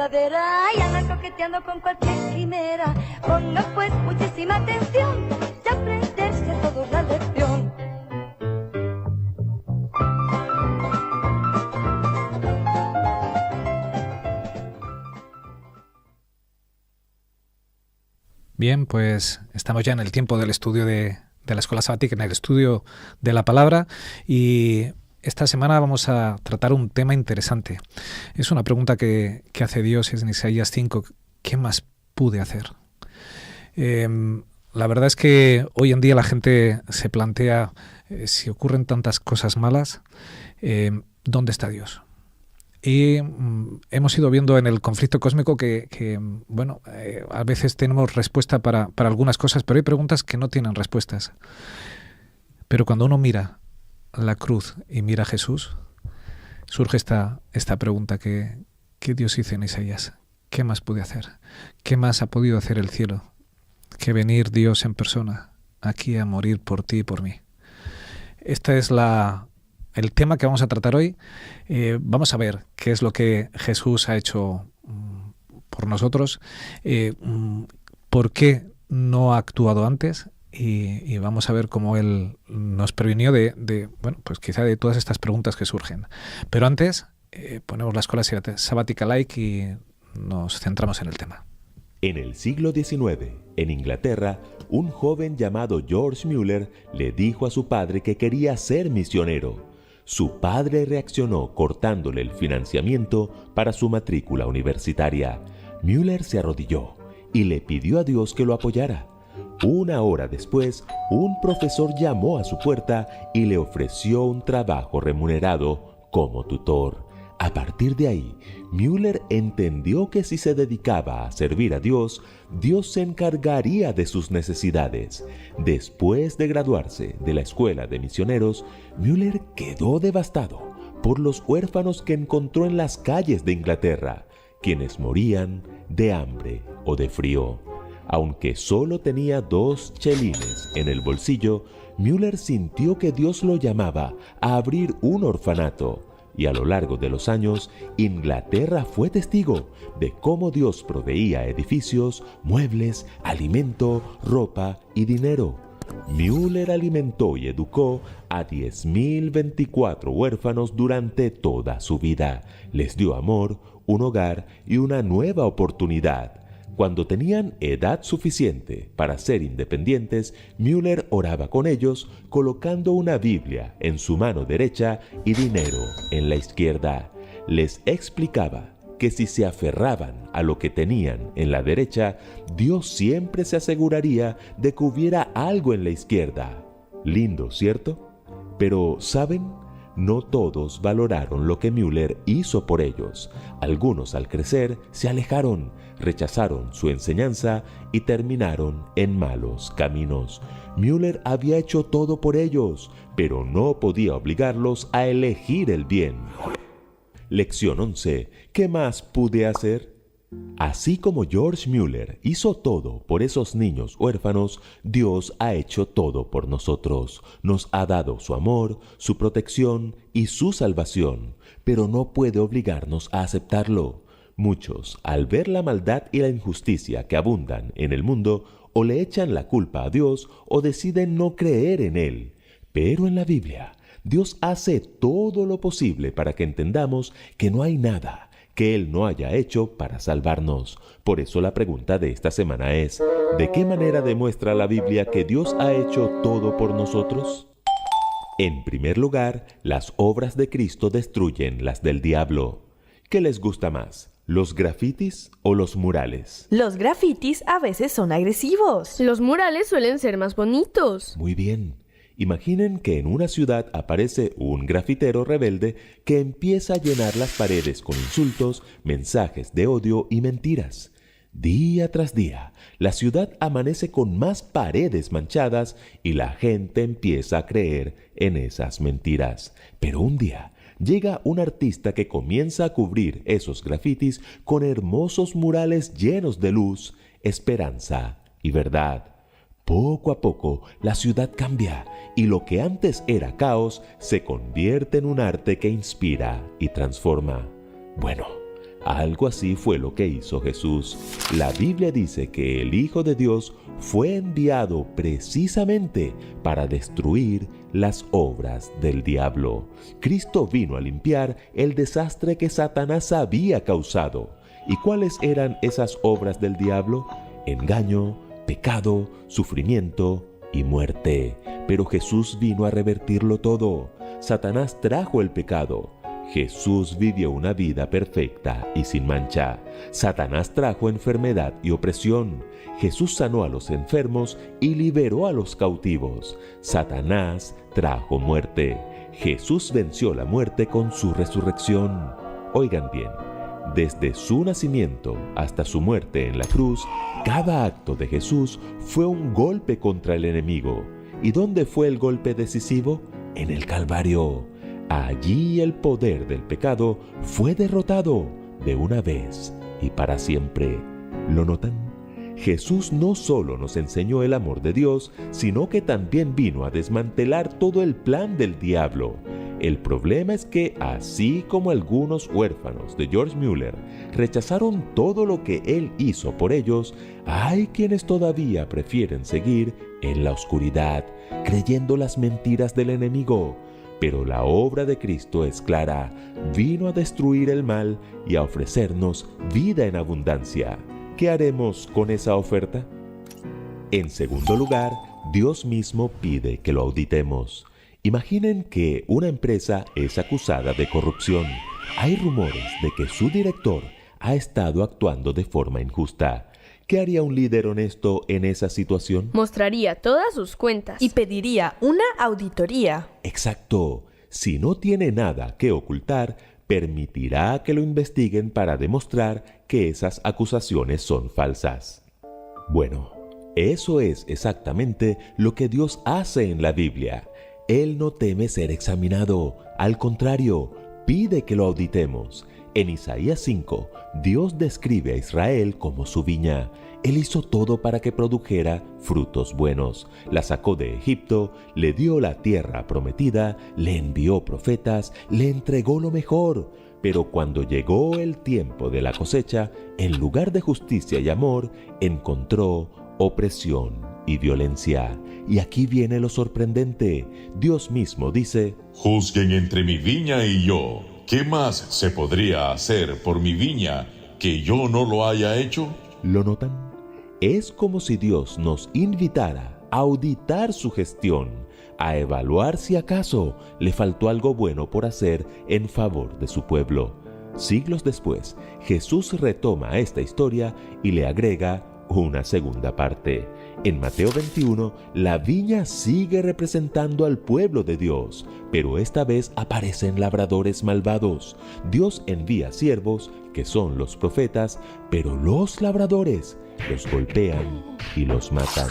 verdadera y anda coqueteando con cualquier quimera. Ponga pues muchísima atención y aprenderse a todos la lección. Bien, pues estamos ya en el tiempo del estudio de la escuela sabática, en el estudio de la palabra, y esta semana vamos a tratar un tema interesante. Es una pregunta que hace Dios en Isaías 5. ¿Qué más pude hacer? La verdad es que hoy en día la gente se plantea, si ocurren tantas cosas malas, ¿dónde está Dios? Y hemos ido viendo en el conflicto cósmico que a veces tenemos respuesta para algunas cosas, pero hay preguntas que no tienen respuestas. Pero cuando uno mira la cruz y mira a Jesús, surge esta pregunta que Dios hizo en Isaías. ¿Qué más pude hacer? ¿Qué más ha podido hacer el cielo que venir Dios en persona aquí a morir por ti y por mí? Esta es el tema que vamos a tratar hoy. Vamos a ver qué es lo que Jesús ha hecho por nosotros, por qué no ha actuado antes, y vamos a ver cómo Él nos previnió pues quizá de todas estas preguntas que surgen. Pero antes, ponemos la escuela sabática like y nos centramos en el tema. En el siglo XIX, en Inglaterra, un joven llamado George Mueller le dijo a su padre que quería ser misionero. Su padre reaccionó cortándole el financiamiento para su matrícula universitaria. Mueller se arrodilló y le pidió a Dios que lo apoyara. Una hora después, un profesor llamó a su puerta y le ofreció un trabajo remunerado como tutor. A partir de ahí, Mueller entendió que si se dedicaba a servir a Dios, Dios se encargaría de sus necesidades. Después de graduarse de la escuela de misioneros, Mueller quedó devastado por los huérfanos que encontró en las calles de Inglaterra, quienes morían de hambre o de frío. Aunque solo tenía 2 chelines en el bolsillo, Mueller sintió que Dios lo llamaba a abrir un orfanato. Y a lo largo de los años, Inglaterra fue testigo de cómo Dios proveía edificios, muebles, alimento, ropa y dinero. Mueller alimentó y educó a 10.024 huérfanos durante toda su vida. Les dio amor, un hogar y una nueva oportunidad. Cuando tenían edad suficiente para ser independientes, Mueller oraba con ellos, colocando una Biblia en su mano derecha y dinero en la izquierda. Les explicaba que si se aferraban a lo que tenían en la derecha, Dios siempre se aseguraría de que hubiera algo en la izquierda. Lindo, ¿cierto? Pero, ¿saben? No todos valoraron lo que Mueller hizo por ellos. Algunos, al crecer, se alejaron, rechazaron su enseñanza y terminaron en malos caminos. Mueller había hecho todo por ellos, pero no podía obligarlos a elegir el bien. Lección 11. ¿Qué más pude hacer? Así como George Mueller hizo todo por esos niños huérfanos, Dios ha hecho todo por nosotros. Nos ha dado su amor, su protección y su salvación, pero no puede obligarnos a aceptarlo. Muchos, al ver la maldad y la injusticia que abundan en el mundo, o le echan la culpa a Dios o deciden no creer en Él. Pero en la Biblia, Dios hace todo lo posible para que entendamos que no hay nada que Él no haya hecho para salvarnos. Por eso la pregunta de esta semana es: ¿de qué manera demuestra la Biblia que Dios ha hecho todo por nosotros? En primer lugar, las obras de Cristo destruyen las del diablo. ¿Qué les gusta más, los grafitis o los murales? Los grafitis a veces son agresivos. Los murales suelen ser más bonitos. Muy bien. Imaginen que en una ciudad aparece un grafitero rebelde que empieza a llenar las paredes con insultos, mensajes de odio y mentiras. Día tras día, la ciudad amanece con más paredes manchadas y la gente empieza a creer en esas mentiras. Pero un día llega un artista que comienza a cubrir esos grafitis con hermosos murales llenos de luz, esperanza y verdad. Poco a poco, la ciudad cambia y lo que antes era caos se convierte en un arte que inspira y transforma. Bueno, Algo así fue lo que hizo Jesús. La Biblia dice que el Hijo de Dios fue enviado precisamente para destruir las obras del diablo. Cristo vino a limpiar el desastre que Satanás había causado. ¿Y cuáles eran esas obras del diablo? Engaño, pecado, sufrimiento y muerte. Pero Jesús vino a revertirlo todo. Satanás trajo el pecado. Jesús vivió una vida perfecta y sin mancha. Satanás trajo enfermedad y opresión. Jesús sanó a los enfermos y liberó a los cautivos. Satanás trajo muerte. Jesús venció la muerte con su resurrección. Oigan bien, desde su nacimiento hasta su muerte en la cruz, cada acto de Jesús fue un golpe contra el enemigo. ¿Y dónde fue el golpe decisivo? En el Calvario. Allí el poder del pecado fue derrotado de una vez y para siempre. ¿Lo notan? Jesús no solo nos enseñó el amor de Dios, sino que también vino a desmantelar todo el plan del diablo. El problema es que, así como algunos huérfanos de George Mueller rechazaron todo lo que él hizo por ellos, hay quienes todavía prefieren seguir en la oscuridad, creyendo las mentiras del enemigo. Pero la obra de Cristo es clara. Vino a destruir el mal y a ofrecernos vida en abundancia. ¿Qué haremos con esa oferta? En segundo lugar, Dios mismo pide que lo auditemos. Imaginen que una empresa es acusada de corrupción. Hay rumores de que su director ha estado actuando de forma injusta. ¿Qué haría un líder honesto en esa situación? Mostraría todas sus cuentas Y pediría una auditoría. Exacto. Si no tiene nada que ocultar, permitirá que lo investiguen para demostrar que esas acusaciones son falsas. Bueno, eso es exactamente lo que Dios hace en la Biblia. Él no teme ser examinado. Al contrario, pide que lo auditemos. En Isaías 5, Dios describe a Israel como su viña. Él hizo todo para que produjera frutos buenos. La sacó de Egipto, le dio la tierra prometida, le envió profetas, le entregó lo mejor. Pero cuando llegó el tiempo de la cosecha, en lugar de justicia y amor, encontró opresión y violencia. Y aquí viene lo sorprendente. Dios mismo dice: Juzguen entre mi viña y yo. ¿Qué más se podría hacer por mi viña que yo no lo haya hecho? ¿Lo notan? Es como si Dios nos invitara a auditar su gestión, a evaluar si acaso le faltó algo bueno por hacer en favor de su pueblo. Siglos después, Jesús retoma esta historia y le agrega una segunda parte. En Mateo 21, la viña sigue representando al pueblo de Dios, pero esta vez aparecen labradores malvados. Dios envía siervos, que son los profetas, pero los labradores los golpean y los matan.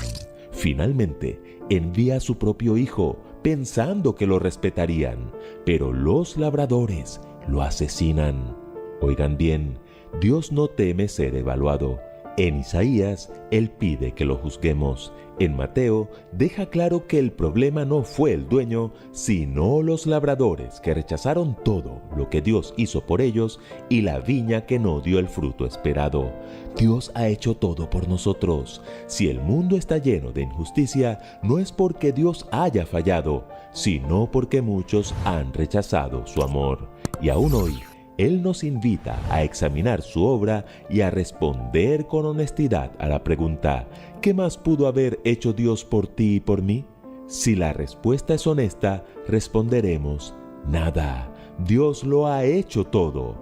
Finalmente, envía a su propio hijo, pensando que lo respetarían, pero los labradores lo asesinan. Oigan bien, Dios no teme ser evaluado. En Isaías, Él pide que lo juzguemos. En Mateo, deja claro que el problema no fue el dueño, sino los labradores que rechazaron todo lo que Dios hizo por ellos y la viña que no dio el fruto esperado. Dios ha hecho todo por nosotros. Si el mundo está lleno de injusticia, no es porque Dios haya fallado, sino porque muchos han rechazado su amor. Y aún hoy, Él nos invita a examinar su obra y a responder con honestidad a la pregunta: ¿qué más pudo haber hecho Dios por ti y por mí? Si la respuesta es honesta, responderemos: nada. Dios lo ha hecho todo.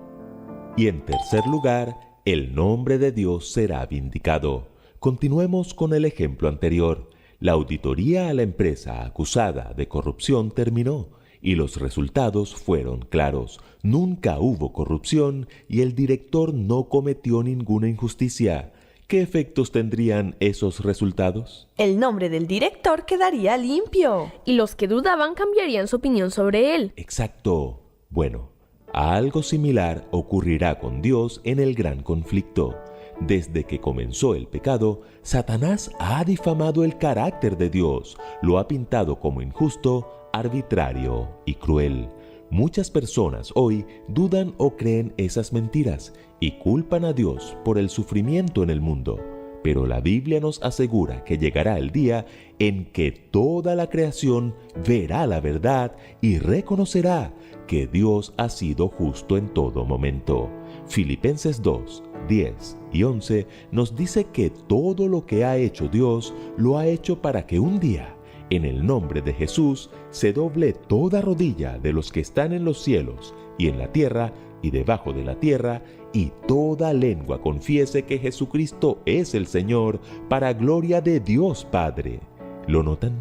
Y en tercer lugar, el nombre de Dios será vindicado. Continuemos con el ejemplo anterior. La auditoría a la empresa acusada de corrupción terminó. Y los resultados fueron claros. Nunca hubo corrupción y el director no cometió ninguna injusticia. ¿Qué efectos tendrían esos resultados? El nombre del director quedaría limpio. y los que dudaban cambiarían su opinión sobre él. Exacto. Bueno, algo similar ocurrirá con Dios en el gran conflicto. Desde que comenzó el pecado, Satanás ha difamado el carácter de Dios, lo ha pintado como injusto, arbitrario y cruel. Muchas personas hoy dudan o creen esas mentiras y culpan a Dios por el sufrimiento en el mundo. Pero la Biblia nos asegura que llegará el día en que toda la creación verá la verdad y reconocerá que Dios ha sido justo en todo momento. Filipenses 2, 10 y 11 nos dice que todo lo que ha hecho Dios lo ha hecho para que un día, en el nombre de Jesús, se doble toda rodilla de los que están en los cielos y en la tierra y debajo de la tierra, y toda lengua confiese que Jesucristo es el Señor, para gloria de Dios Padre. ¿Lo notan?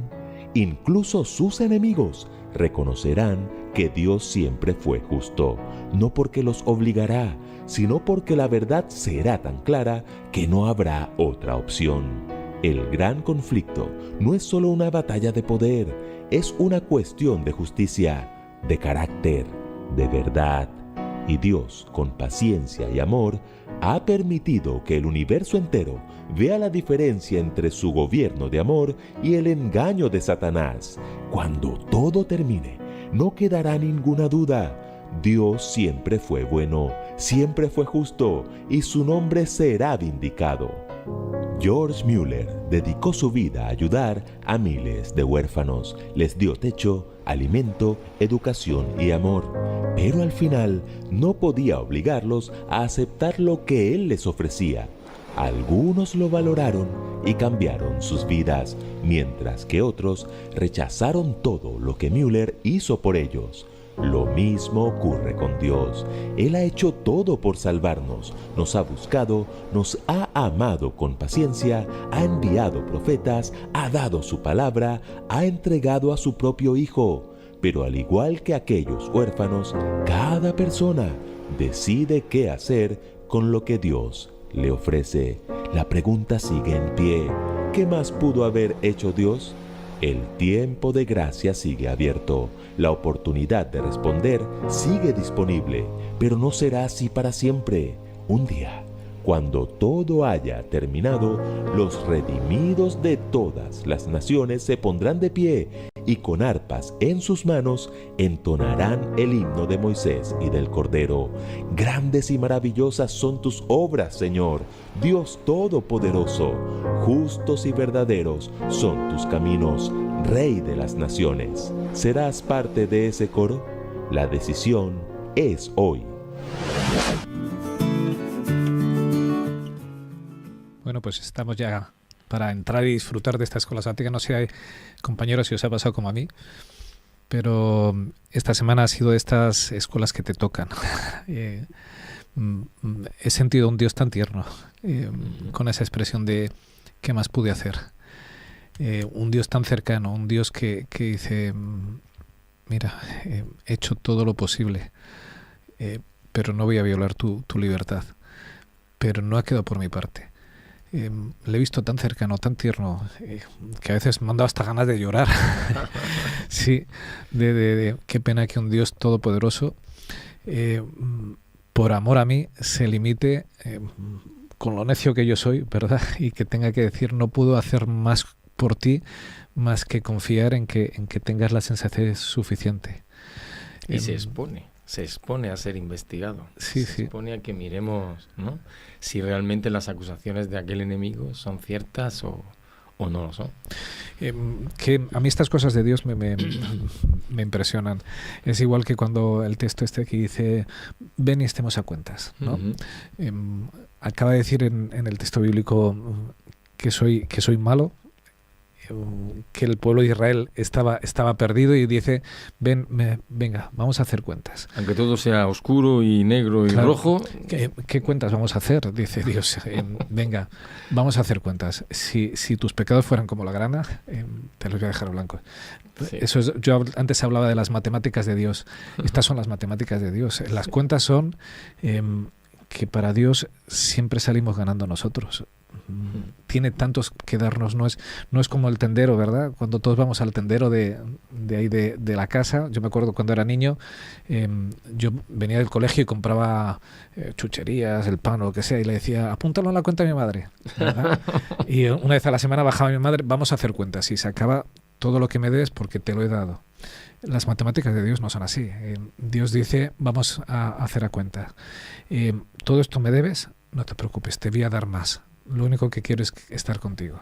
Incluso sus enemigos reconocerán que Dios siempre fue justo, no porque los obligará, sino porque la verdad será tan clara que no habrá otra opción. El gran conflicto no es solo una batalla de poder, es una cuestión de justicia, de carácter, de verdad. Y Dios, con paciencia y amor, ha permitido que el universo entero vea la diferencia entre su gobierno de amor y el engaño de Satanás. Cuando todo termine, no quedará ninguna duda. Dios siempre fue bueno, siempre fue justo, y su nombre será vindicado. George Mueller dedicó su vida a ayudar a miles de huérfanos. Les dio techo, alimento, educación y amor. Pero al final no podía obligarlos a aceptar lo que él les ofrecía. Algunos lo valoraron y cambiaron sus vidas, mientras que otros rechazaron todo lo que Mueller hizo por ellos. Lo mismo ocurre con Dios. Él ha hecho todo por salvarnos, nos ha buscado, nos ha amado con paciencia, ha enviado profetas, ha dado su palabra, ha entregado a su propio Hijo. Pero al igual que aquellos huérfanos, cada persona decide qué hacer con lo que Dios le ofrece. La pregunta sigue en pie. ¿Qué más pudo haber hecho Dios? El tiempo de gracia sigue abierto. La oportunidad de responder sigue disponible, pero no será así para siempre. Un día, cuando todo haya terminado, los redimidos de todas las naciones se pondrán de pie y con arpas en sus manos entonarán el himno de Moisés y del Cordero. Grandes y maravillosas son tus obras, Señor, Dios Todopoderoso. Justos y verdaderos son tus caminos, Rey de las naciones. ¿Serás parte de ese coro? La decisión es hoy. Bueno, pues estamos ya para entrar y disfrutar de esta escuela sabática. No sé, hay compañeros, si os ha pasado como a mí, pero esta semana ha sido de estas escuelas que te tocan. He sentido un Dios tan tierno, con esa expresión de ¿qué más pude hacer? Un Dios tan cercano, un Dios que dice, mira, he hecho todo lo posible, pero no voy a violar tu libertad, pero no ha quedado por mi parte. Le he visto tan cercano, tan tierno, que a veces me han dado hasta ganas de llorar. Sí, de qué pena que un Dios todopoderoso, por amor a mí, se limite, con lo necio que yo soy, ¿verdad? Y que tenga que decir, no puedo hacer más por ti, más que confiar en que tengas la sensatez suficiente. Y se expone a ser investigado. Sí, se expone a que miremos, ¿no?, si realmente las acusaciones de aquel enemigo son ciertas o no lo son. Que a mí estas cosas de Dios me impresionan. Es igual que cuando el texto este que dice, ven y estemos a cuentas, ¿no? Uh-huh. Acaba de decir en el texto bíblico que soy malo, que el pueblo de Israel estaba perdido, y dice, venga, vamos a hacer cuentas. Aunque todo sea oscuro y negro y rojo. ¿Qué cuentas vamos a hacer? Dice Dios, venga, vamos a hacer cuentas. Si tus pecados fueran como la grana, te los voy a dejar blancos. Sí. Eso es, yo antes hablaba de las matemáticas de Dios. Estas son las matemáticas de Dios. Las cuentas son que para Dios siempre salimos ganando nosotros. Tiene tantos que darnos, no es como el tendero, ¿verdad? Cuando todos vamos al tendero de ahí de la casa. Yo me acuerdo cuando era niño, yo venía del colegio y compraba chucherías, el pan o lo que sea, y le decía, apúntalo en la cuenta de mi madre, ¿verdad? Y una vez a la semana bajaba mi madre, vamos a hacer cuentas, y sacaba todo lo que me des porque te lo he dado. Las matemáticas de Dios no son así. Dios dice, vamos a hacer a cuenta. Todo esto me debes, no te preocupes, te voy a dar más. Lo único que quiero es estar contigo.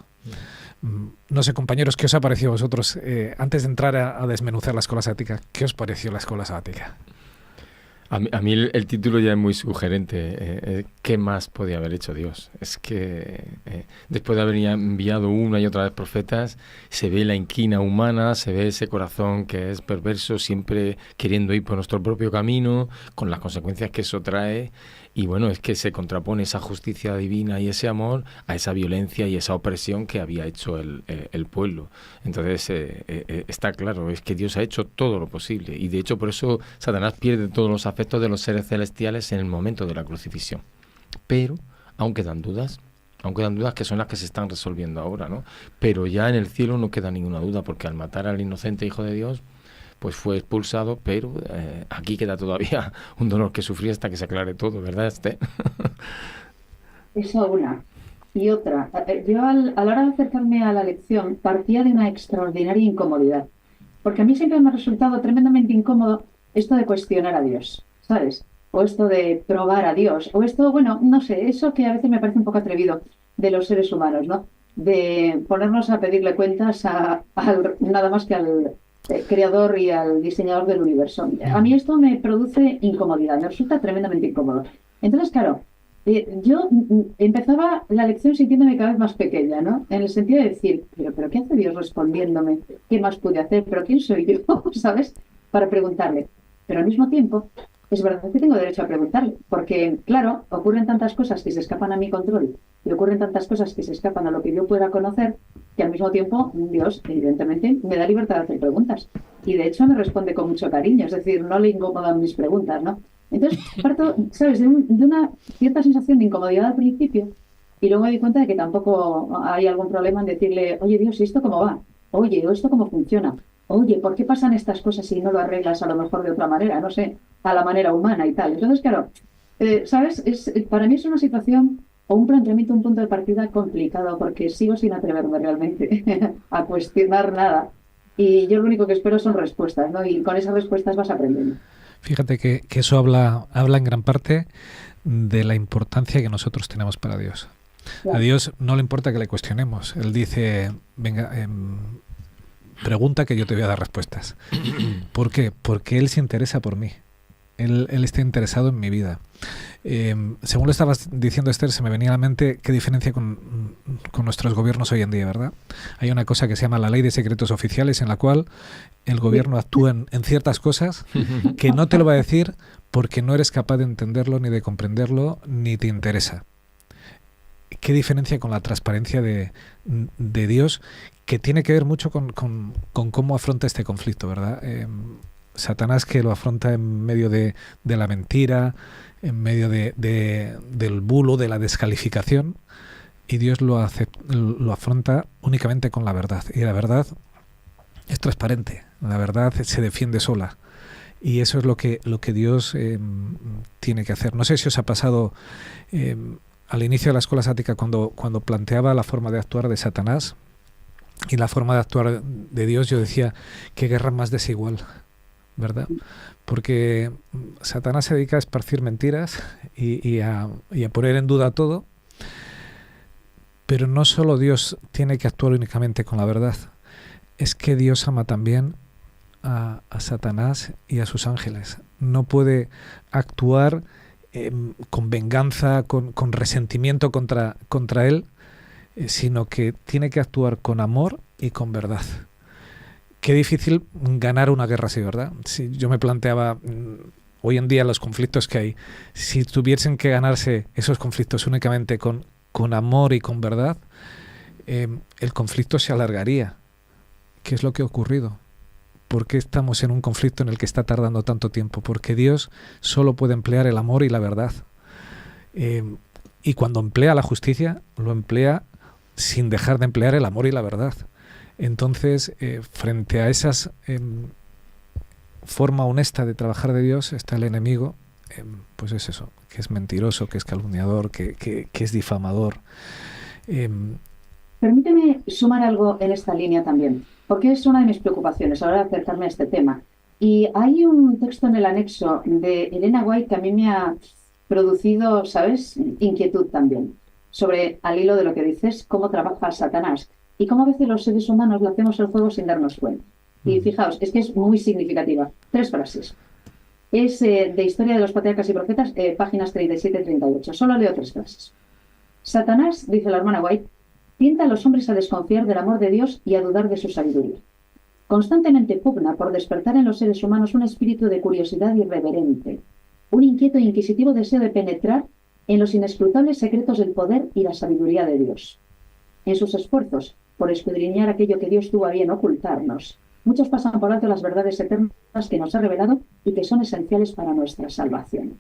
No sé, compañeros, ¿qué os ha parecido a vosotros? Antes de entrar a desmenuzar la escuela sabática, ¿qué os pareció la escuela sabática? A mí el título ya es muy sugerente. ¿Qué más podía haber hecho Dios? Es que después de haber enviado una y otra vez profetas, se ve la inquina humana, se ve ese corazón que es perverso, siempre queriendo ir por nuestro propio camino, con las consecuencias que eso trae. Y bueno, es que se contrapone esa justicia divina y ese amor a esa violencia y esa opresión que había hecho el pueblo. Entonces, está claro, es que Dios ha hecho todo lo posible. Y de hecho, por eso Satanás pierde todos los afectos de los seres celestiales en el momento de la crucifixión. Pero aún quedan dudas que son las que se están resolviendo ahora, ¿no? Pero ya en el cielo no queda ninguna duda, porque al matar al inocente Hijo de Dios, pues fue expulsado, pero aquí queda todavía un dolor que sufrir hasta que se aclare todo, ¿verdad, Esther? Eso una. Y otra, yo a la hora de acercarme a la lección partía de una extraordinaria incomodidad, porque a mí siempre me ha resultado tremendamente incómodo esto de cuestionar a Dios, ¿sabes? O esto de probar a Dios, o esto, bueno, no sé, eso que a veces me parece un poco atrevido de los seres humanos, ¿no? De ponernos a pedirle cuentas nada más que al creador y al diseñador del universo. A mí esto me produce incomodidad, me resulta tremendamente incómodo. Entonces, claro, yo empezaba la lección sintiéndome cada vez más pequeña, ¿no? En el sentido de decir, pero ¿qué hace Dios respondiéndome? ¿Qué más pude hacer? ¿Pero quién soy yo? ¿Sabes? Para preguntarle. Pero al mismo tiempo, es verdad que tengo derecho a preguntarle, porque, claro, ocurren tantas cosas que se escapan a mi control y ocurren tantas cosas que se escapan a lo que yo pueda conocer, que al mismo tiempo Dios, evidentemente, me da libertad de hacer preguntas. Y de hecho me responde con mucho cariño, es decir, no le incomodan mis preguntas, ¿no? Entonces, parto, ¿sabes?, de una cierta sensación de incomodidad al principio, y luego me di cuenta de que tampoco hay algún problema en decirle, oye Dios, ¿y esto cómo va? Oye, ¿o esto cómo funciona? Oye, ¿por qué pasan estas cosas si no lo arreglas a lo mejor de otra manera? No sé, a la manera humana y tal. Entonces, claro, ¿sabes? Para mí es una situación o un planteamiento, un punto de partida complicado, porque sigo sin atreverme realmente a cuestionar nada. Y yo lo único que espero son respuestas, ¿no? Y con esas respuestas vas aprendiendo. Fíjate que eso habla en gran parte de la importancia que nosotros tenemos para Dios. Claro. A Dios no le importa que le cuestionemos. Él dice, venga, pregunta que yo te voy a dar respuestas. ¿Por qué? Porque Él se interesa por mí. Él está interesado en mi vida. Según lo estabas diciendo, Esther, se me venía a la mente qué diferencia con nuestros gobiernos hoy en día, ¿verdad? Hay una cosa que se llama la Ley de Secretos Oficiales, en la cual el gobierno actúa en ciertas cosas que no te lo va a decir porque no eres capaz de entenderlo, ni de comprenderlo, ni te interesa. Qué diferencia con la transparencia de Dios, que tiene que ver mucho con cómo afronta este conflicto, ¿verdad? Satanás, que lo afronta en medio de la mentira, en medio del bulo, de la descalificación, y Dios lo afronta únicamente con la verdad. Y la verdad es transparente, la verdad se defiende sola. Y eso es lo que Dios tiene que hacer. No sé si os ha pasado al inicio de la escuela sabática, cuando planteaba la forma de actuar de Satanás y la forma de actuar de Dios, yo decía, qué guerra más desigual, ¿verdad? Porque Satanás se dedica a esparcir mentiras y a poner en duda todo, pero no solo Dios tiene que actuar únicamente con la verdad, es que Dios ama también a Satanás y a sus ángeles. No puede actuar con venganza, con resentimiento contra él, sino que tiene que actuar con amor y con verdad. Qué difícil ganar una guerra así, ¿verdad? Si yo me planteaba hoy en día los conflictos que hay, si tuviesen que ganarse esos conflictos únicamente con amor y con verdad, el conflicto se alargaría. ¿Qué es lo que ha ocurrido? ¿Por qué estamos en un conflicto en el que está tardando tanto tiempo? Porque Dios solo puede emplear el amor y la verdad. Y cuando emplea la justicia, lo emplea sin dejar de emplear el amor y la verdad. Entonces, frente a esas forma honesta de trabajar de Dios, está el enemigo, pues es eso, que es mentiroso, que es calumniador, que es difamador. Permíteme sumar algo en esta línea también. porque es una de mis preocupaciones a la hora de acercarme a este tema. Y hay un texto en el anexo de Elena White que a mí me ha producido, ¿sabes?, inquietud también, sobre, al hilo de lo que dices, cómo trabaja Satanás y cómo a veces los seres humanos le hacemos el juego sin darnos cuenta. Y fijaos, es que es muy significativa. 3 frases. Es de Historia de los Patriarcas y Profetas, páginas 37 y 38. Solo leo 3 frases. Satanás, dice la hermana White, tienta a los hombres a desconfiar del amor de Dios y a dudar de su sabiduría. Constantemente pugna por despertar en los seres humanos un espíritu de curiosidad irreverente, un inquieto e inquisitivo deseo de penetrar en los inescrutables secretos del poder y la sabiduría de Dios. En sus esfuerzos por escudriñar aquello que Dios tuvo a bien ocultarnos, muchos pasan por alto las verdades eternas que nos ha revelado y que son esenciales para nuestra salvación.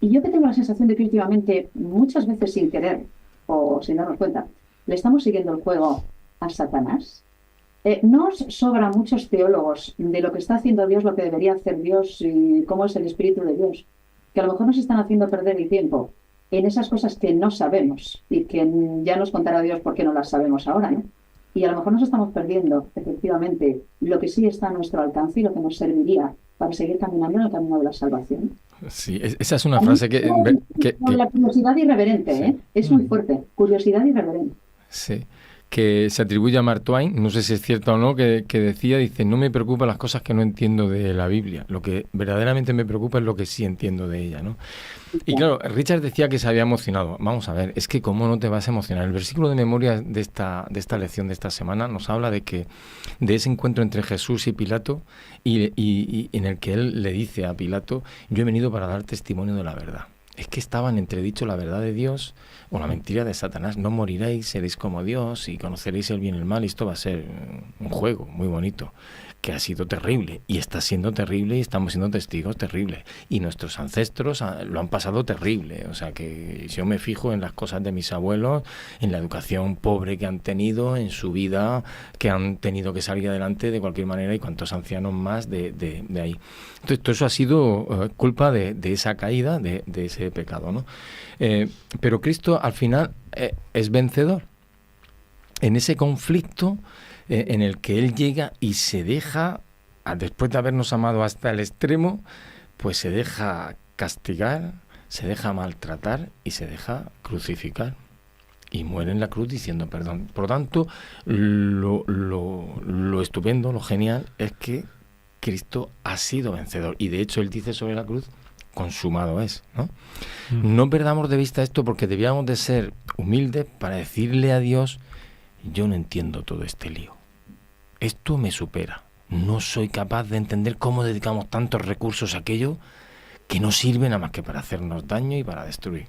Y yo que tengo la sensación de que últimamente, muchas veces sin querer o sin darnos cuenta, le estamos siguiendo el juego a Satanás. ¿No os sobra muchos teólogos de lo que está haciendo Dios, lo que debería hacer Dios y cómo es el Espíritu de Dios? Que a lo mejor nos están haciendo perder el tiempo en esas cosas que no sabemos y que ya nos contará Dios por qué no las sabemos ahora, ¿no? Y a lo mejor nos estamos perdiendo, efectivamente, lo que sí está a nuestro alcance y lo que nos serviría para seguir caminando en el camino de la salvación. Sí, esa es una frase que La curiosidad irreverente, sí. ¿eh? Es muy fuerte. Curiosidad irreverente. Sí, que se atribuye a Mark Twain, no sé si es cierto o no, que dice, no me preocupan las cosas que no entiendo de la Biblia, lo que verdaderamente me preocupa es lo que sí entiendo de ella, ¿no? Y claro, Richard decía que se había emocionado. Vamos a ver, es que cómo no te vas a emocionar. El versículo de memoria de esta lección de esta semana nos habla de ese encuentro entre Jesús y Pilato y en el que él le dice a Pilato, yo he venido para dar testimonio de la verdad. Es que estaba en entredicho la verdad de Dios o la mentira de Satanás. No moriréis, seréis como Dios y conoceréis el bien y el mal. Y esto va a ser un juego muy bonito, que ha sido terrible y está siendo terrible y estamos siendo testigos terribles. Y nuestros ancestros lo han pasado terrible. O sea que si yo me fijo en las cosas de mis abuelos, en la educación pobre que han tenido, en su vida, que han tenido que salir adelante de cualquier manera y cuántos ancianos más de ahí. Entonces todo eso ha sido culpa de esa caída, de ese pecado, ¿no? Pero Cristo al final es vencedor. En ese conflicto en el que Él llega y se deja, después de habernos amado hasta el extremo, pues se deja castigar, se deja maltratar y se deja crucificar. Y muere en la cruz diciendo perdón. Por lo tanto, lo estupendo, lo genial, es que Cristo ha sido vencedor. Y de hecho Él dice sobre la cruz, consumado es, ¿no? No perdamos de vista esto porque debíamos de ser humildes para decirle a Dios, yo no entiendo todo este lío. Esto me supera. No soy capaz de entender cómo dedicamos tantos recursos a aquello que no sirve nada más que para hacernos daño y para destruir.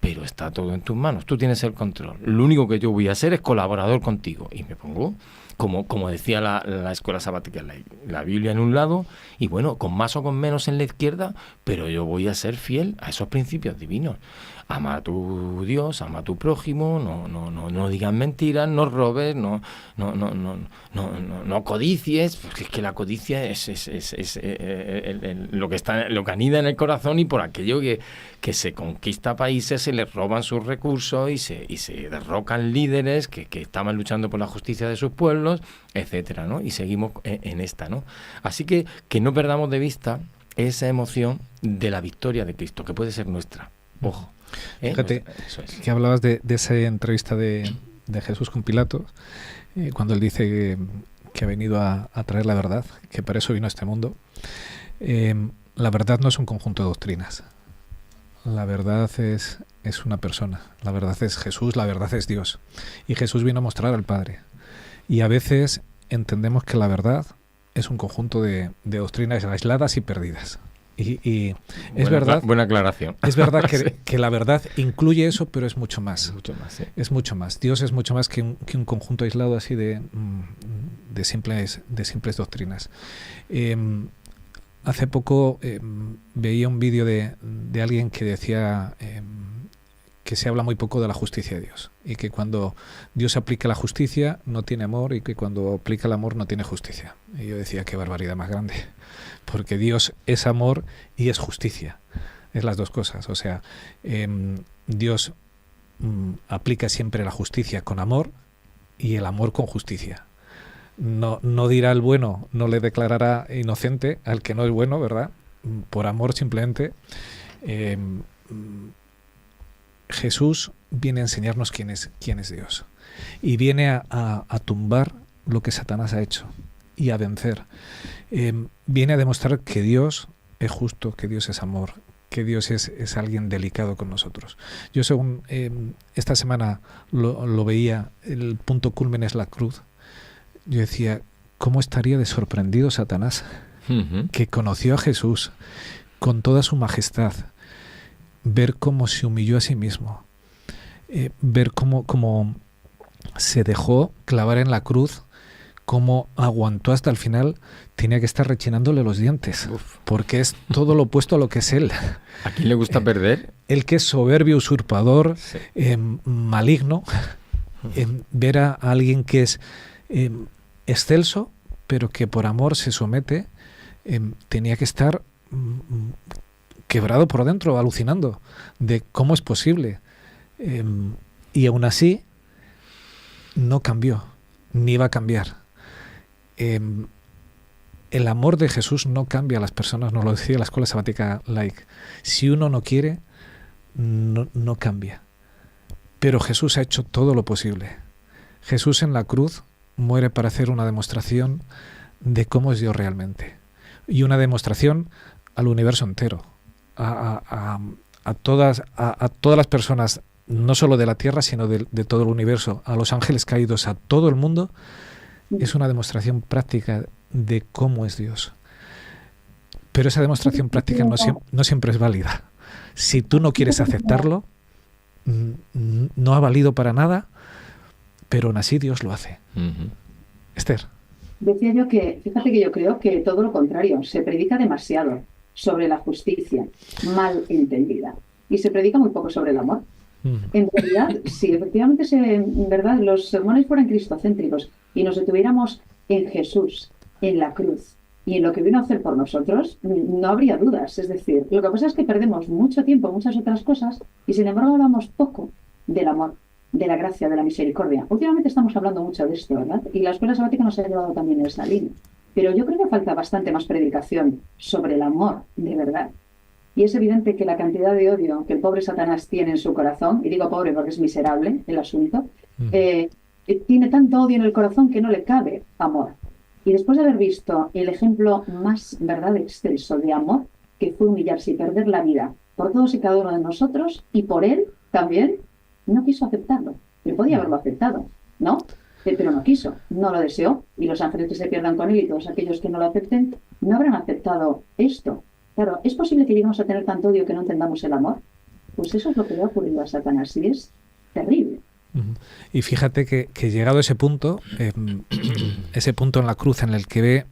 Pero está todo en tus manos, tú tienes el control. Lo único que yo voy a hacer es colaborador contigo. Y me pongo, como decía la escuela sabática, la Biblia en un lado, y bueno, con más o con menos en la izquierda, pero yo voy a ser fiel a esos principios divinos. Ama a tu Dios, ama a tu prójimo, no digas mentiras, no robes, no codicies, porque es que la codicia es lo que anida en el corazón y por aquello que se conquista países, se les roban sus recursos y se derrocan líderes que estaban luchando por la justicia de sus pueblos, etcétera, ¿no? Y seguimos en esta, ¿no? Así que no perdamos de vista esa emoción de la victoria de Cristo, que puede ser nuestra. Ojo. Fíjate Eso es. que hablabas de esa entrevista de Jesús con Pilato, cuando él dice que ha venido a traer la verdad, que para eso vino a este mundo. La verdad no es un conjunto de doctrinas. La verdad es una persona. La verdad es Jesús, la verdad es Dios. Y Jesús vino a mostrar al Padre. Y a veces entendemos que la verdad es un conjunto de doctrinas aisladas y perdidas. Y es verdad. Buena aclaración. Es verdad sí. que la verdad incluye eso, pero es mucho más. Mucho más, sí. Es mucho más. Dios es mucho más que un conjunto aislado así de simples doctrinas. Hace poco veía un vídeo de alguien que decía que se habla muy poco de la justicia de Dios y que cuando Dios aplica la justicia no tiene amor y que cuando aplica el amor no tiene justicia. Y yo decía, qué barbaridad más grande, porque Dios es amor y es justicia, es las dos cosas. O sea, Dios aplica siempre la justicia con amor y el amor con justicia. no dirá al bueno, no le declarará inocente al que no es bueno, ¿verdad? Por amor simplemente. Jesús viene a enseñarnos quién es Dios. Y viene a tumbar lo que Satanás ha hecho y a vencer. Viene a demostrar que Dios es justo, que Dios es amor, que Dios es alguien delicado con nosotros. Yo según esta semana lo veía, el punto culmen es la cruz. Yo decía, ¿cómo estaría de sorprendido Satanás? Que conoció a Jesús con toda su majestad, ver cómo se humilló a sí mismo, ver cómo se dejó clavar en la cruz, cómo aguantó hasta el final, tenía que estar rechinándole los dientes. Uf. Porque es todo lo opuesto a lo que es él. ¿A quién le gusta perder? El que es soberbio, usurpador, Sí. maligno, ver a alguien que es excelso, pero que por amor se somete, tenía que estar quebrado por dentro, alucinando de cómo es posible. Y aún así, no cambió, ni va a cambiar. El amor de Jesús no cambia a las personas, nos lo decía la Escuela Sabática Laic. Si uno no quiere, no cambia. Pero Jesús ha hecho todo lo posible. Jesús en la cruz muere para hacer una demostración de cómo es Dios realmente. Y una demostración al universo entero, a todas las personas, no solo de la tierra, sino de todo el universo, a los ángeles caídos, a todo el mundo. Es una demostración práctica de cómo es Dios. Pero esa demostración práctica no siempre es válida. Si tú no quieres aceptarlo, no ha valido para nada, pero aún así Dios lo hace. Esther. Decía yo que, fíjate que yo creo que todo lo contrario, se predica demasiado sobre la justicia, mal entendida, y se predica muy poco sobre el amor. En realidad, si efectivamente en verdad los sermones fueran cristocéntricos y nos detuviéramos en Jesús, en la cruz y en lo que vino a hacer por nosotros, no habría dudas. Es decir, lo que pasa es que perdemos mucho tiempo en muchas otras cosas y sin embargo hablamos poco del amor, de la gracia, de la misericordia. Últimamente estamos hablando mucho de esto, ¿verdad? Y la Escuela Sabática nos ha llevado también en esa línea. Pero yo creo que falta bastante más predicación sobre el amor de verdad. Y es evidente que la cantidad de odio que el pobre Satanás tiene en su corazón, y digo pobre porque es miserable el asunto, tiene tanto odio en el corazón que no le cabe amor. Y después de haber visto el ejemplo más, ¿verdad?, exceso de amor, que fue humillarse y perder la vida por todos y cada uno de nosotros, y por él también, no quiso aceptarlo. Él podía haberlo aceptado, ¿no? Pero no quiso, no lo deseó, y los ángeles que se pierdan con él y todos aquellos que no lo acepten, no habrán aceptado esto. Claro, ¿es posible que lleguemos a tener tanto odio que no entendamos el amor? Pues eso es lo que le ha ocurrido a Satanás, y es terrible. Y fíjate que llegado a ese punto en la cruz en el que ve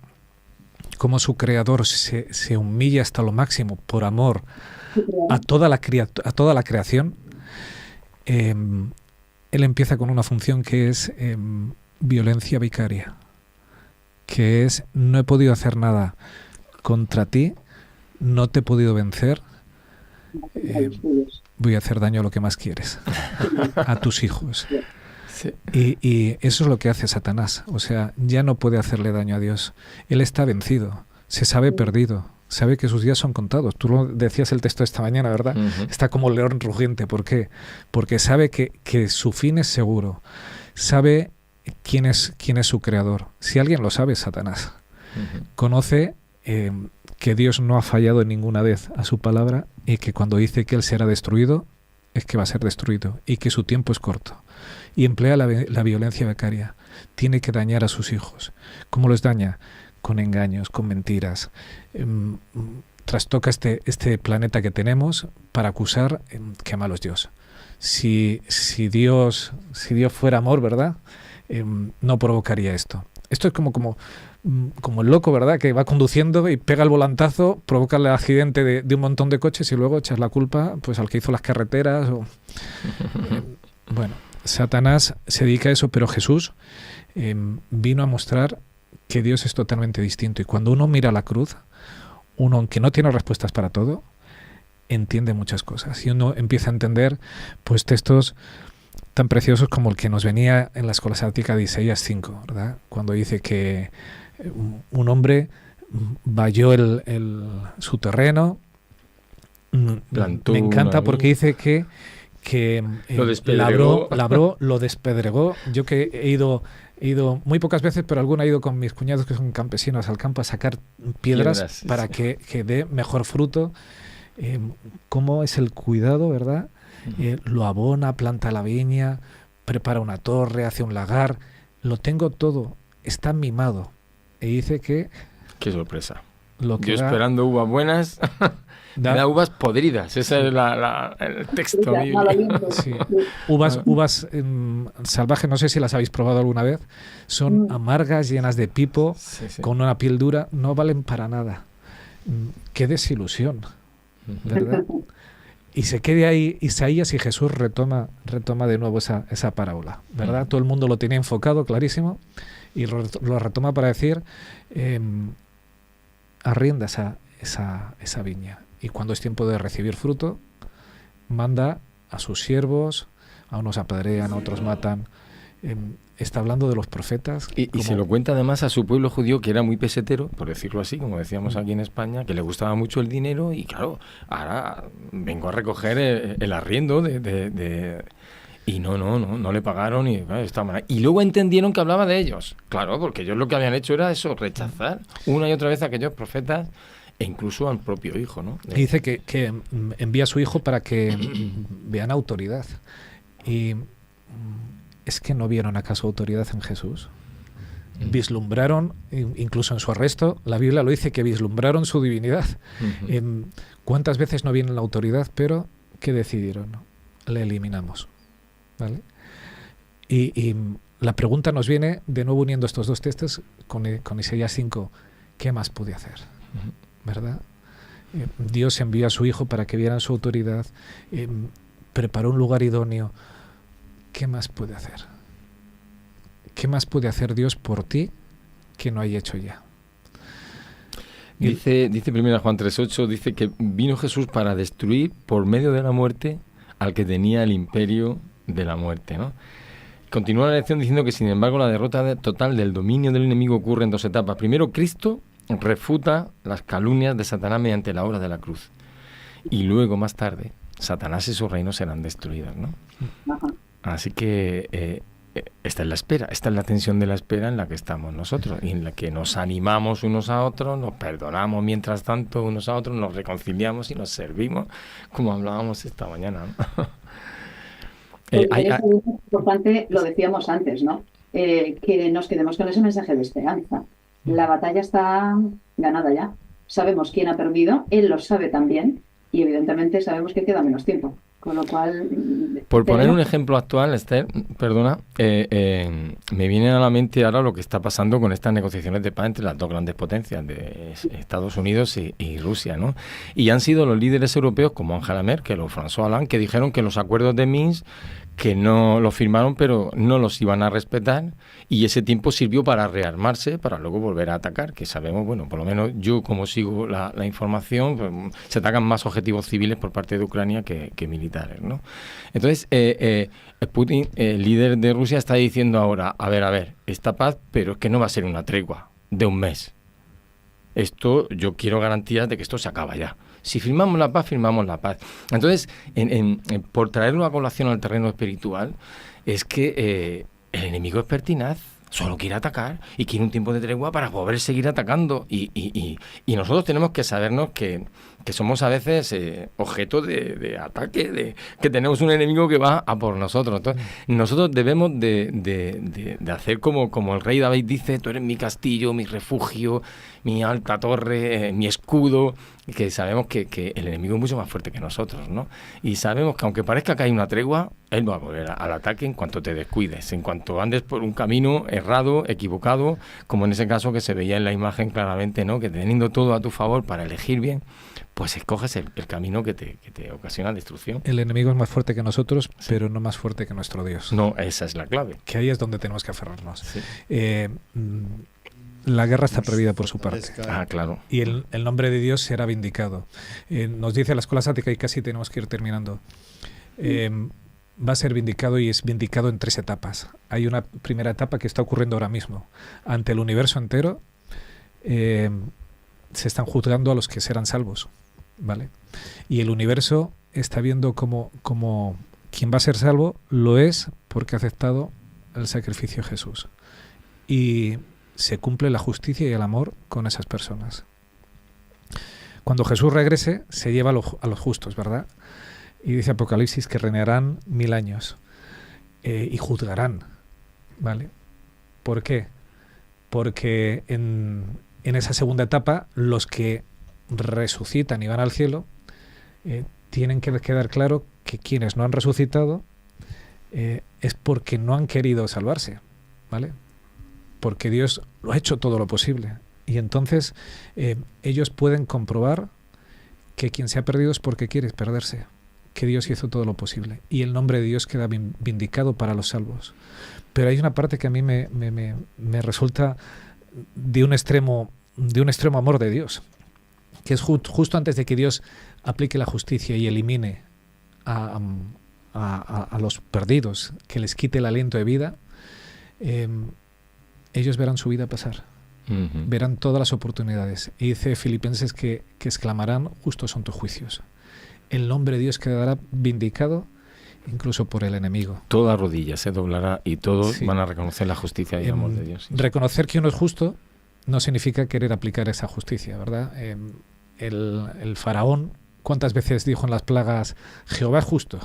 cómo su creador se humilla hasta lo máximo por amor a toda la creación, él empieza con una función que es violencia vicaria, que es: no he podido hacer nada contra ti, no te he podido vencer, voy a hacer daño a lo que más quieres, a tus hijos. Sí. Y eso es lo que hace Satanás. O sea, ya no puede hacerle daño a Dios. Él está vencido, se sabe perdido, sabe que sus días son contados. Tú lo decías el texto esta mañana, ¿verdad? Está como león rugiente. ¿Por qué? Porque sabe que su fin es seguro. Sabe quién es su creador. Si alguien lo sabe, es Satanás. Conoce que Dios no ha fallado en ninguna vez a su palabra, y que cuando dice que Él será destruido, es que va a ser destruido, y que su tiempo es corto. Y emplea la violencia vicaria. Tiene que dañar a sus hijos. ¿Cómo los daña? Con engaños, con mentiras. Trastoca este planeta que tenemos para acusar que malo es Dios. Si Dios fuera amor, ¿verdad? No provocaría esto. Esto es como el loco, ¿verdad?, que va conduciendo y pega el volantazo, provoca el accidente de un montón de coches y luego echas la culpa pues al que hizo las carreteras. Bueno, Satanás se dedica a eso, pero Jesús vino a mostrar que Dios es totalmente distinto. Y cuando uno mira la cruz, uno, aunque no tiene respuestas para todo, entiende muchas cosas. Y uno empieza a entender pues textos tan preciosos como el que nos venía en la escolática de Isaías 5, ¿verdad? Cuando dice que un hombre valló su terreno. Plantó Me encanta una porque dice que lo despedregó. labró, lo despedregó. Yo que he ido muy pocas veces, pero alguna he ido con mis cuñados que son campesinos al campo a sacar piedras para que dé mejor fruto. Cómo es el cuidado, ¿verdad? Lo abona, planta la viña, prepara una torre, hace un lagar. Lo tengo todo, está mimado. Y dice que... ¡Qué sorpresa! Yo esperando uvas buenas... Da uvas podridas, ese es el texto. Sí. Uvas salvajes, no sé si las habéis probado alguna vez, son amargas, llenas de pipo, con una piel dura, no valen para nada. Qué desilusión, ¿verdad? Y se quede ahí Isaías y Jesús retoma de nuevo esa parábola, ¿verdad? Todo el mundo lo tenía enfocado, clarísimo, y lo retoma para decir, arrienda esa viña. Y cuando es tiempo de recibir fruto, manda a sus siervos, a unos apedrean, a otros matan. Está hablando de los profetas. Y se lo cuenta además a su pueblo judío, que era muy pesetero, por decirlo así, como decíamos aquí en España, que le gustaba mucho el dinero y claro, ahora vengo a recoger el arriendo y no le pagaron y esta manera. Y luego entendieron que hablaba de ellos. Claro, porque ellos lo que habían hecho era eso, rechazar una y otra vez a aquellos profetas e incluso al propio hijo, ¿no? Dice que envía a su hijo para que vean autoridad. Y ¿es que no vieron acaso autoridad en Jesús? Vislumbraron, incluso en su arresto, la Biblia lo dice, que vislumbraron su divinidad. ¿Cuántas veces no viene la autoridad? Pero ¿qué decidieron? Le eliminamos. ¿Vale? Y la pregunta nos viene, de nuevo uniendo estos dos textos, con Isaías 5, ¿qué más pude hacer? ¿Verdad? Dios envió a su hijo para que vieran su autoridad, preparó un lugar idóneo. ¿Qué más puede hacer? ¿Qué más puede hacer Dios por ti que no haya hecho ya? Dice 1 Juan 3:8, dice que vino Jesús para destruir por medio de la muerte al que tenía el imperio de la muerte, ¿no? Continúa la lección diciendo que sin embargo la derrota total del dominio del enemigo ocurre en dos etapas. Primero, Cristo refuta las calumnias de Satanás mediante la obra de la cruz. Y luego, más tarde, Satanás y su reino serán destruidos, ¿no? Así que esta es la espera, esta es la tensión de la espera en la que estamos nosotros, y en la que nos animamos unos a otros, nos perdonamos mientras tanto unos a otros, nos reconciliamos y nos servimos, como hablábamos esta mañana, ¿no? Es importante, lo decíamos antes, ¿no? Que nos quedemos con ese mensaje de esperanza. La batalla está ganada ya. Sabemos quién ha perdido, él lo sabe también, y evidentemente sabemos que queda menos tiempo. Con lo cual... Por poner un ejemplo actual, Esther, perdona, me viene a la mente ahora lo que está pasando con estas negociaciones de paz entre las dos grandes potencias, de Estados Unidos y Rusia, ¿no? Y han sido los líderes europeos como Angela Merkel o François Hollande que dijeron que los acuerdos de Minsk, que no los firmaron, pero no los iban a respetar, y ese tiempo sirvió para rearmarse, para luego volver a atacar, que sabemos, bueno, por lo menos yo como sigo la información, pues, se atacan más objetivos civiles por parte de Ucrania que militares, ¿no? Entonces, Putin, el líder de Rusia, está diciendo ahora, a ver, esta paz, pero es que no va a ser una tregua de un mes. Esto, yo quiero garantías de que esto se acaba ya. Si firmamos la paz, firmamos la paz. Entonces, por traerlo a colación al terreno espiritual, es que el enemigo es pertinaz, solo quiere atacar y quiere un tiempo de tregua para poder seguir atacando. Y nosotros tenemos que sabernos que somos a veces objeto de ataque, que tenemos un enemigo que va a por nosotros. Entonces, nosotros debemos de hacer como el rey David dice: tú eres mi castillo, mi refugio, mi alta torre, mi escudo, que sabemos que el enemigo es mucho más fuerte que nosotros, ¿no? Y sabemos que aunque parezca que hay una tregua, él va a volver al ataque en cuanto te descuides, en cuanto andes por un camino errado, equivocado, como en ese caso que se veía en la imagen claramente, ¿no? Que teniendo todo a tu favor para elegir bien, pues escoges el camino que te ocasiona destrucción. El enemigo es más fuerte que nosotros, sí, pero no más fuerte que nuestro Dios. No, esa es la clave. Que ahí es donde tenemos que aferrarnos. Sí. La guerra está prohibida por su parte. Ah, claro. Y el nombre de Dios será vindicado. Nos dice la escuela sática, y casi tenemos que ir terminando. va a ser vindicado y es vindicado en 3 etapas. Hay una primera etapa que está ocurriendo ahora mismo. Ante el universo entero se están juzgando a los que serán salvos, ¿vale? Y el universo está viendo como quien va a ser salvo lo es porque ha aceptado el sacrificio de Jesús. Y se cumple la justicia y el amor con esas personas. Cuando Jesús regrese, se lleva a los justos, ¿verdad? Y dice Apocalipsis que reinarán 1000 años y juzgarán, ¿vale? ¿Por qué? Porque en esa segunda etapa, los que resucitan y van al cielo, tienen que quedar claro que quienes no han resucitado es porque no han querido salvarse, ¿vale? Porque Dios lo ha hecho todo lo posible. Y entonces ellos pueden comprobar que quien se ha perdido es porque quiere perderse, que Dios hizo todo lo posible. Y el nombre de Dios queda vindicado para los salvos. Pero hay una parte que a mí me resulta de un extremo amor de Dios, que es justo antes de que Dios aplique la justicia y elimine a los perdidos, que les quite el aliento de vida, ellos verán su vida pasar. Verán todas las oportunidades. Y dice Filipenses que exclamarán: justos son tus juicios. El nombre de Dios quedará vindicado incluso por el enemigo. Toda rodilla se doblará y todos van a reconocer la justicia y el amor de Dios. Reconocer que uno es justo no significa querer aplicar esa justicia, ¿verdad? El faraón, ¿cuántas veces dijo en las plagas: Jehová es justo?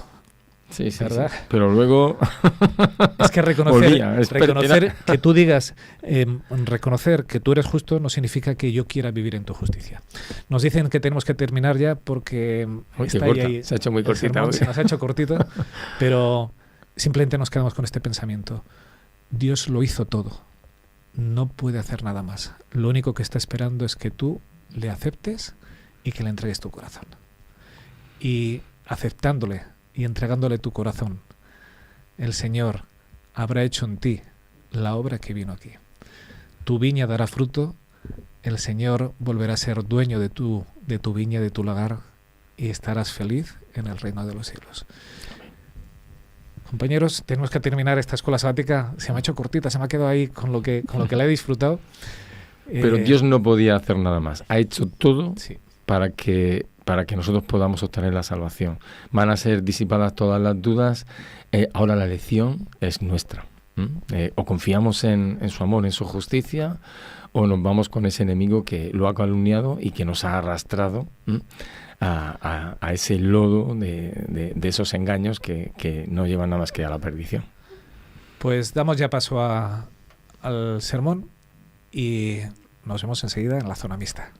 Sí, ¿verdad? Sí. Pero luego es que reconocer que tú digas, reconocer que tú eres justo no significa que yo quiera vivir en tu justicia. Nos dicen que tenemos que terminar ya porque se ha hecho muy cortita. Se nos ha hecho cortito, pero simplemente nos quedamos con este pensamiento. Dios lo hizo todo. No puede hacer nada más. Lo único que está esperando es que tú le aceptes y que le entregues tu corazón. Y aceptándole y entregándole tu corazón, el Señor habrá hecho en ti la obra que vino aquí. Tu viña dará fruto, el Señor volverá a ser dueño de tu viña, de tu lagar, y estarás feliz en el reino de los cielos. Compañeros, tenemos que terminar esta escuela sabática. Se me ha hecho cortita, se me ha quedado ahí con lo que la he disfrutado. Pero Dios no podía hacer nada más. Ha hecho todo para que nosotros podamos obtener la salvación. Van a ser disipadas todas las dudas. Ahora la elección es nuestra. O confiamos en su amor, en su justicia, o nos vamos con ese enemigo que lo ha calumniado y que nos ha arrastrado a ese lodo de esos engaños que no llevan nada más que a la perdición. Pues damos ya paso al sermón y nos vemos enseguida en la zona mixta.